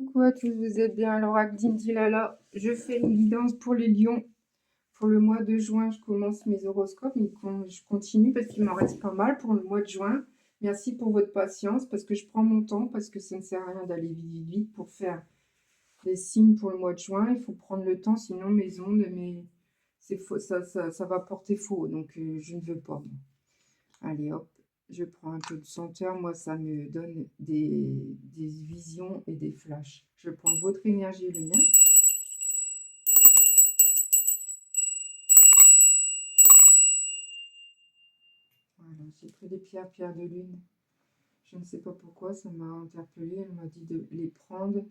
Coucou à tous, vous êtes bien à l'oracle d'Indilala. Je fais une guidance pour les lions. Pour le mois de juin, je commence mes horoscopes, mais je continue parce qu'il m'en reste pas mal pour le mois de juin. Merci pour votre patience parce que je prends mon temps, parce que ça ne sert à rien d'aller vite, vite, vite pour faire les signes pour le mois de juin. Il faut prendre le temps, sinon mes ondes, c'est faux, ça va porter faux, donc je ne veux pas. Allez hop, je prends un peu de senteur. Moi, ça me donne des visions et des flashs. Je prends votre énergie et le mien. Voilà, j'ai pris des pierres de lune. Je ne sais pas pourquoi, ça m'a interpellée. Elle m'a dit de les prendre.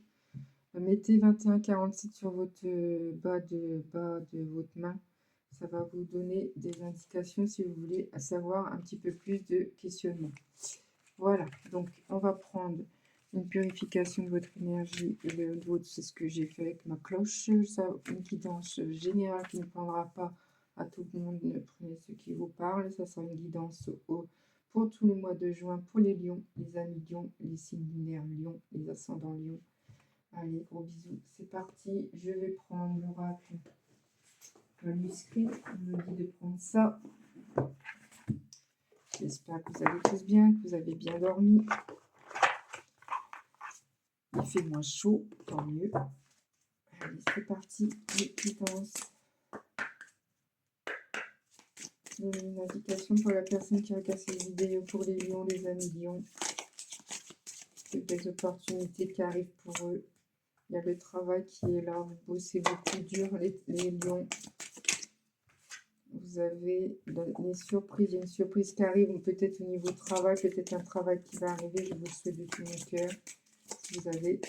Mettez 21,47 sur votre bas de votre main. Ça va vous donner des indications si vous voulez savoir un petit peu plus de questionnement. Voilà, donc on va prendre une purification de votre énergie et le vôtre, c'est ce que j'ai fait avec ma cloche. Ça, une guidance générale qui ne prendra pas à tout le monde, ne prenez ce qui vous parle. Ça sera une guidance pour tout le mois de juin, pour les lions, les amis lions, les signes lunaires lions, les ascendants lions. Allez, gros bisous, c'est parti. Je vais prendre l'oracle manuscrit. On me dit de prendre ça. J'espère que vous allez tous bien, que vous avez bien dormi. Il fait moins chaud, tant mieux. Allez, c'est parti. Les guidances. Une indication pour la personne qui regarde cette vidéo, pour les lions, les amis lions. C'est des opportunités qui arrivent pour eux. Il y a le travail qui est là. Vous bossez beaucoup dur, les lions. Vous avez les surprises. Il y a une surprise qui arrive, peut-être au niveau travail, peut-être un travail qui va arriver. Je vous le souhaite de tout mon cœur. Si vous avez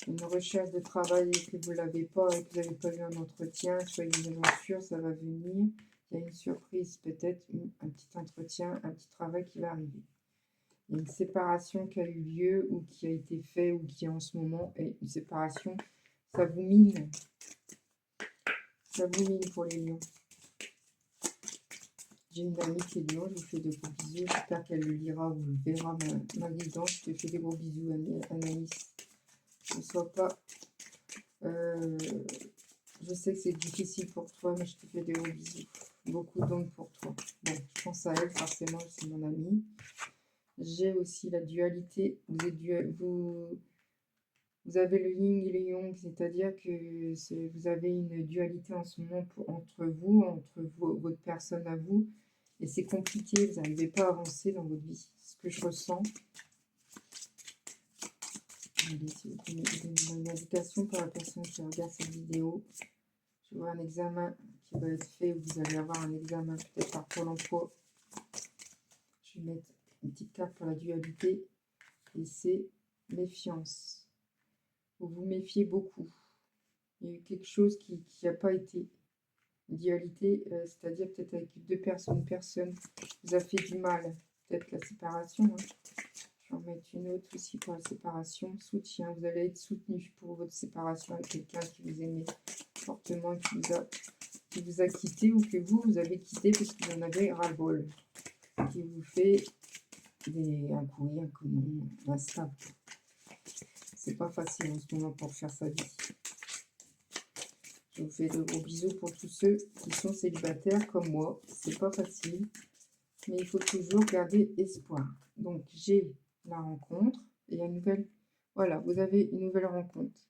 une recherche de travail et que vous ne l'avez pas et que vous n'avez pas eu un entretien, soyez bien sûr, ça va venir. Il y a une surprise, peut-être un petit entretien, un petit travail qui va arriver. Il y a une séparation qui a eu lieu ou qui a été fait ou qui est en ce moment. Et une séparation, ça vous mine. Ça vous mine pour les lions. J'ai une amie qui est lion, je vous fais de gros bisous. J'espère qu'elle le lira ou le verra ma guidance. Je te fais des gros bisous, Anaïs. Ne sois pas... je sais que c'est difficile pour toi, mais je te fais des gros bisous. Beaucoup d'ondes pour toi. Bon, je pense à elle, forcément, c'est mon amie. J'ai aussi la dualité. Vous avez le yin et le yang, c'est-à-dire que vous avez une dualité en ce moment entre votre personne à vous. Et c'est compliqué, vous n'arrivez pas à avancer dans votre vie. C'est ce que je ressens. Allez, si vous pouvez me donner une indication pour la personne qui regarde cette vidéo. Je vois un examen qui va être fait, ou vous allez avoir un examen peut-être par Pôle emploi. Je vais mettre une petite carte pour la dualité. Et c'est méfiance. Vous vous méfiez beaucoup. Il y a eu quelque chose qui n'a pas été. Dualité, c'est-à-dire peut-être avec deux personnes, une personne vous a fait du mal. Peut-être la séparation. Hein. Je vais en mettre une autre aussi pour la séparation. Soutien, vous allez être soutenu pour votre séparation avec quelqu'un qui vous aimait fortement et qui vous a quitté ou que vous avez quitté parce que vous en avez ras-le-bol. Qui vous fait un courrier, un comment, un stable. C'est pas facile en ce moment pour faire sa vie. Je vous fais de gros bisous pour tous ceux qui sont célibataires comme moi. C'est pas facile, mais il faut toujours garder espoir. Donc, j'ai la rencontre et une nouvelle... Voilà, vous avez une nouvelle rencontre.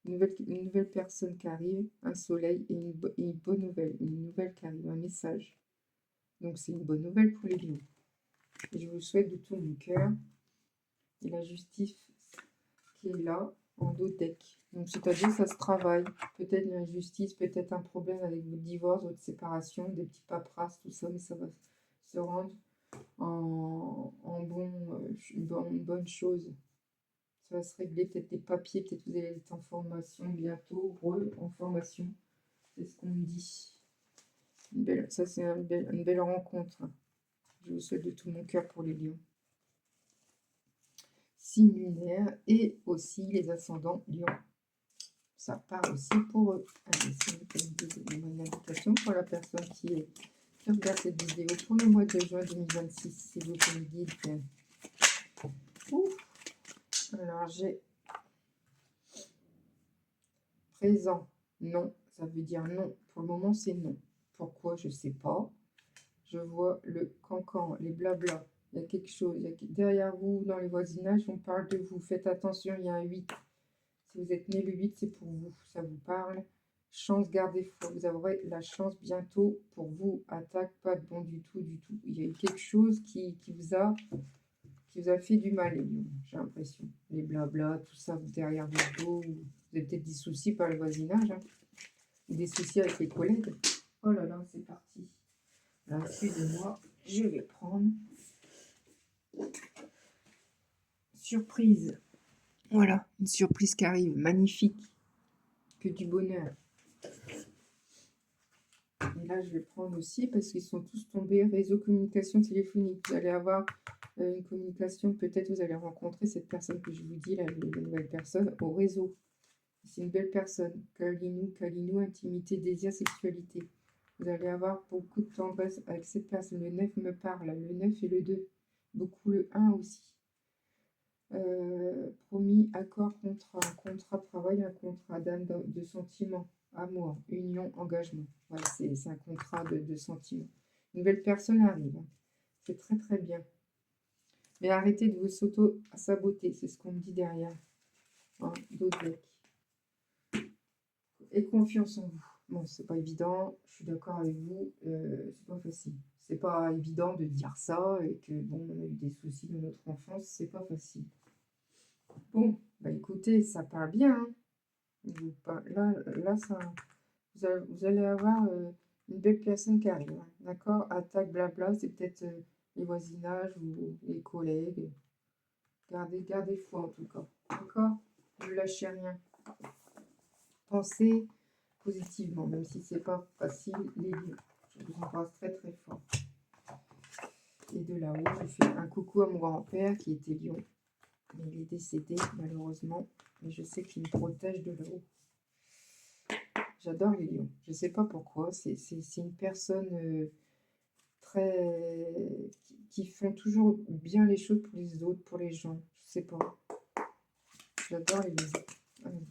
Une nouvelle personne qui arrive, un soleil et une bonne nouvelle. Une nouvelle qui arrive, un message. Donc, c'est une bonne nouvelle pour les lions. Et je vous souhaite de tout mon cœur. Et la justice qui est là, en dos deck. Donc, c'est-à-dire ça se travaille. Peut-être une injustice, peut-être un problème avec votre divorce, votre séparation, des petits paperasses, tout ça, mais ça va se rendre une bonne chose. Ça va se régler, peut-être des papiers, peut-être vous allez être en formation bientôt, en formation. C'est ce qu'on me dit. Ça, c'est une belle rencontre. Je vous souhaite de tout mon cœur pour les lions. Signe lunaire et aussi les ascendants lions. Ça part aussi pour eux. Allez, c'est une indication pour la personne qui regarde cette vidéo pour le mois de juin 2026. C'est vous qui me dites. Ouf. Alors, j'ai présent, non. Ça veut dire non. Pour le moment, c'est non. Pourquoi? Je ne sais pas. Je vois le cancan, les blabla. Il y a quelque chose. Derrière vous, dans les voisinages, on parle de vous. Faites attention, il y a un 8. Si vous êtes né le 8, c'est pour vous. Ça vous parle. Chance, gardez foi. Vous aurez la chance bientôt pour vous. Attaque, pas de bon du tout, du tout. Il y a eu quelque chose qui vous a fait du mal, les lions, j'ai l'impression. Les blabla, tout ça, derrière votre dos. Vous avez peut-être des soucis par le voisinage. Hein, ou des soucis avec les collègues. Oh là là, c'est parti. Alors, excusez-moi, je vais prendre surprise. Voilà, une surprise qui arrive, magnifique, que du bonheur. Et là, je vais prendre aussi, parce qu'ils sont tous tombés, réseau communication téléphonique. Vous allez avoir une communication, peut-être vous allez rencontrer cette personne que je vous dis, la nouvelle personne, au réseau. C'est une belle personne. Kalinou, intimité, désir, sexualité. Vous allez avoir beaucoup de tendresse avec cette personne. Le 9 me parle, le 9 et le 2. Beaucoup le 1 aussi. Promis, accord, contrat de travail, un contrat d'âme, de sentiment, amour, union, engagement. Voilà, c'est un contrat de sentiment. Une nouvelle personne arrive. Hein. C'est très très bien. Mais arrêtez de vous s'auto-saboter, c'est ce qu'on me dit derrière. Hein, d'autres decks. Et confiance en vous. Bon, c'est pas évident, je suis d'accord avec vous, c'est pas facile. C'est pas évident de dire ça et que, bon, on a eu des soucis dans notre enfance, c'est pas facile. Bon, bah écoutez, ça part bien. Hein. Là ça, vous allez avoir une belle personne qui arrive. Hein. D'accord? Attaque, blabla, c'est peut-être les voisinages ou les collègues. Gardez foi en tout cas. D'accord? Ne lâchez rien. Pensez positivement, même si c'est pas facile, les lions. Je vous embrasse très très fort. Et de là-haut, je fais un coucou à mon grand-père qui était lion. Mais il est décédé malheureusement. Mais je sais qu'il me protège de là-haut. J'adore les lions. Je ne sais pas pourquoi. C'est une personne qui font toujours bien les choses pour les autres, pour les gens. Je sais pas. J'adore les lions. Allez.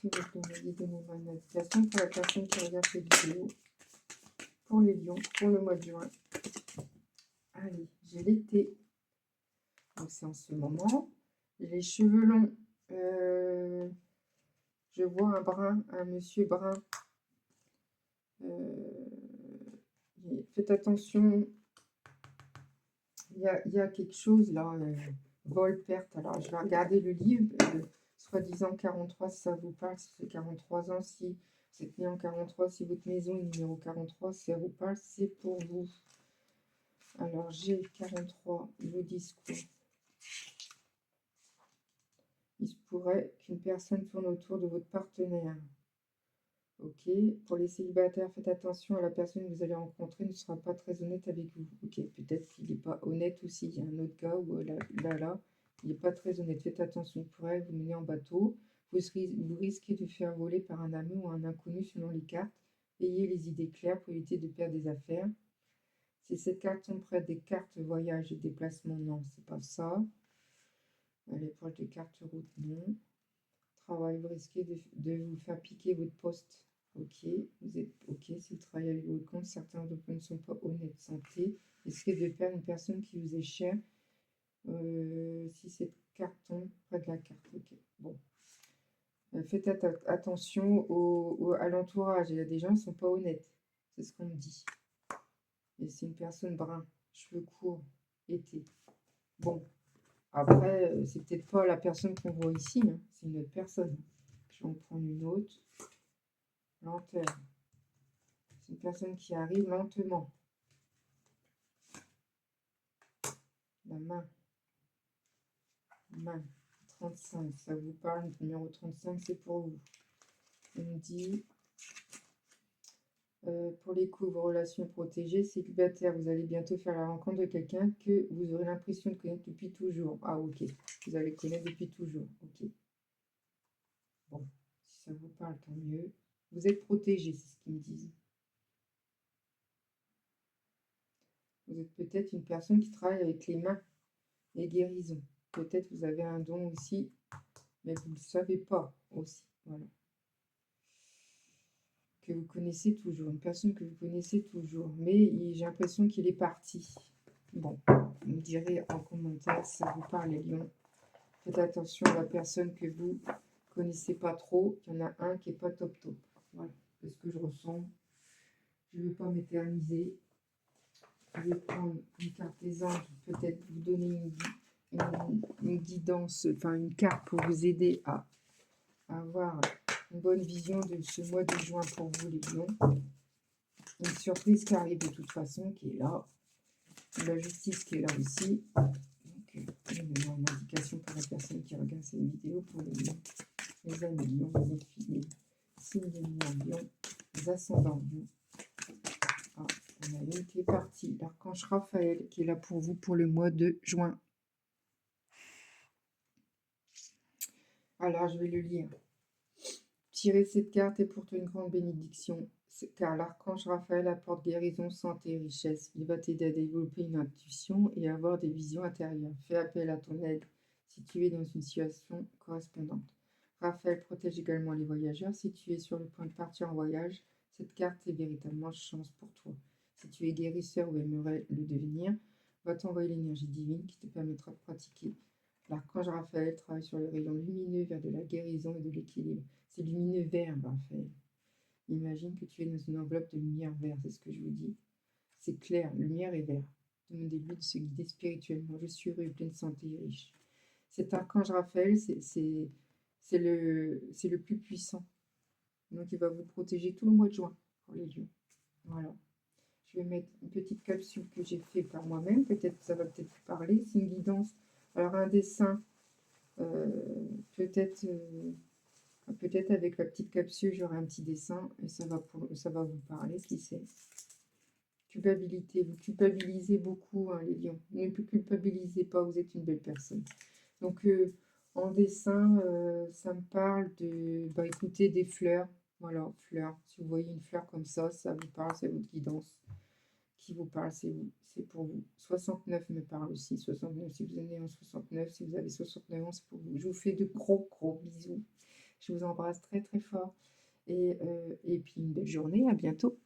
Si vous pouvez donner-moi une invitation pour la personne qui regarde cette vidéo. Pour les lions, pour le mois de juin. Allez, j'ai l'été. Donc c'est en ce moment. Les cheveux longs. Je vois un monsieur brun. Faites attention. Il y a quelque chose là. Vol, perte. Alors je vais regarder le livre. Soi-disant 43, si ça vous parle. Si c'est 43 ans, si vous êtes né en 43, si votre maison est numéro 43, si ça vous parle, c'est pour vous. Alors j'ai 43. Ils vous disent quoi? Il se pourrait qu'une personne tourne autour de votre partenaire. Ok. Pour les célibataires, faites attention à la personne que vous allez rencontrer ne sera pas très honnête avec vous. Ok. Peut-être qu'il n'est pas honnête aussi. Il y a un autre gars où là, il n'est pas très honnête. Faites attention. Il pourrait vous mener en bateau. Vous risquez de faire voler par un ami ou un inconnu selon les cartes. Ayez les idées claires pour éviter de perdre des affaires. Si cette carte tombe près des cartes voyage et déplacement, non, c'est pas ça. Les proches des cartes route, non. Travail, vous risquez de vous faire piquer votre poste. Ok, vous êtes ok si vous travaillez avec votre compte. Certains d'entre vous ne sont pas honnêtes. Santé, risquez de perdre une personne qui vous est chère. Si cette carte tombe près de la carte, ok. Bon, faites attention à l'entourage. Il y a des gens qui ne sont pas honnêtes. C'est ce qu'on me dit. Et c'est une personne brun, cheveux courts, été. Bon, après, c'est peut-être pas la personne qu'on voit ici, hein. C'est une autre personne. Je vais en prendre une autre. Lenteur. C'est une personne qui arrive lentement. La main. 35, ça vous parle. Le numéro 35, c'est pour vous. On me dit, pour les coups, vos relations protégées, célibataire, vous allez bientôt faire la rencontre de quelqu'un que vous aurez l'impression de connaître depuis toujours. Ah, ok. Vous allez connaître depuis toujours. Ok. Bon, si ça vous parle, tant mieux. Vous êtes protégé, c'est ce qu'ils me disent. Vous êtes peut-être une personne qui travaille avec les mains, les guérisons. Peut-être vous avez un don aussi, mais vous ne le savez pas aussi. Voilà. Que vous connaissez toujours, une personne que vous connaissez toujours, mais j'ai l'impression qu'il est parti. Bon, vous me direz en commentaire si ça vous parle, les lions. Faites attention à la personne que vous connaissez pas trop. Il y en a un qui est pas top top. Voilà, c'est ce que je ressens. Je ne veux pas m'éterniser. Je vais prendre une carte des anges, peut-être vous donner une guidance, enfin une carte pour vous aider à avoir une bonne vision de ce mois de juin pour vous, les lions. Une surprise qui arrive de toute façon, qui est là. La justice qui est là aussi. Donc, une indication pour la personne qui regarde cette vidéo pour les lions, les amis lions, les filles, signes de lumière lions, les ascendants lions. Ah, on a une qui est partie, l'archange Raphaël qui est là pour vous pour le mois de juin. Alors, je vais le lire. Tirez cette carte est pour toi une grande bénédiction, car l'archange Raphaël apporte guérison, santé et richesse. Il va t'aider à développer une intuition et à avoir des visions intérieures. Fais appel à ton aide si tu es dans une situation correspondante. Raphaël protège également les voyageurs. Si tu es sur le point de partir en voyage, cette carte est véritablement chance pour toi. Si tu es guérisseur ou aimerais le devenir, va t'envoyer l'énergie divine qui te permettra de pratiquer. L'archange Raphaël travaille sur le rayon lumineux vers de la guérison et de l'équilibre. C'est lumineux vert, Raphaël. Imagine que tu es dans une enveloppe de lumière verte, c'est ce que je vous dis. C'est clair, lumière et vert. Demandez-lui de se guider spirituellement. Je suis heureux, pleine santé et riche. Cet archange Raphaël, c'est le plus puissant. Donc il va vous protéger tout le mois de juin pour les lions. Voilà. Je vais mettre une petite capsule que j'ai fait par moi-même. Peut-être ça va peut-être vous parler. C'est une guidance. Alors un dessin, peut-être avec la petite capsule, j'aurai un petit dessin et ça va vous parler, qui sait. Culpabilité, vous culpabilisez beaucoup, hein, les lions. Ne vous culpabilisez pas, vous êtes une belle personne. Donc en dessin, ça me parle de, écoutez, des fleurs. Voilà, fleurs. Si vous voyez une fleur comme ça vous parle, c'est votre guidance qui vous parle, c'est vous, c'est pour vous. 69 me parle aussi, 69, si vous êtes né en 69, si vous avez 69 ans, c'est pour vous. Je vous fais de gros, gros bisous. Je vous embrasse très, très fort. Et puis une belle journée, à bientôt.